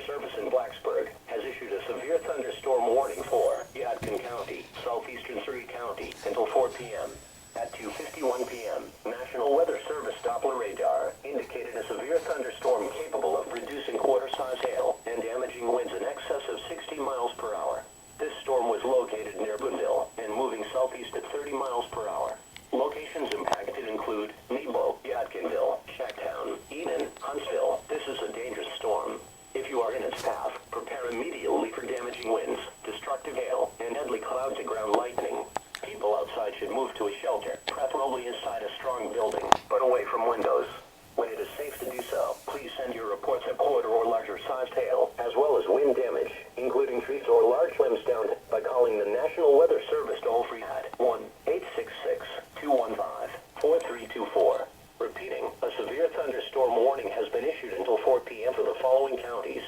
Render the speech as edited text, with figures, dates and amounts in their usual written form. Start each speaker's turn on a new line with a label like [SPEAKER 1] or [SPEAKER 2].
[SPEAKER 1] Weather Service in Blacksburg has issued a severe thunderstorm warning for Yadkin County, southeastern Surrey County, until 4 p.m. At 2:51 p.m., National Weather Service Doppler radar indicated a severe thunderstorm capable of producing quarter-size hail and damaging winds in excess of 60 miles per hour. This storm was located near Boonville and moving southeast at 30 miles per hour. Locations impacted include Nebo, Yadkinville, Shacktown, Eden, Huntsville. This is a dangerous storm. If you are in its path, prepare immediately for damaging winds, destructive hail, and deadly cloud-to-ground lightning. People outside should move to a shelter, preferably inside a strong building, but away from windows. When it is safe to do so, please send your reports of quarter or larger sized hail, as well as wind damage, including trees or large limbs down, by calling the National Weather Service toll-free at 1-866-215-4324. Repeating, a severe thunderstorm warning has been issued until 4 p.m. for the following counties: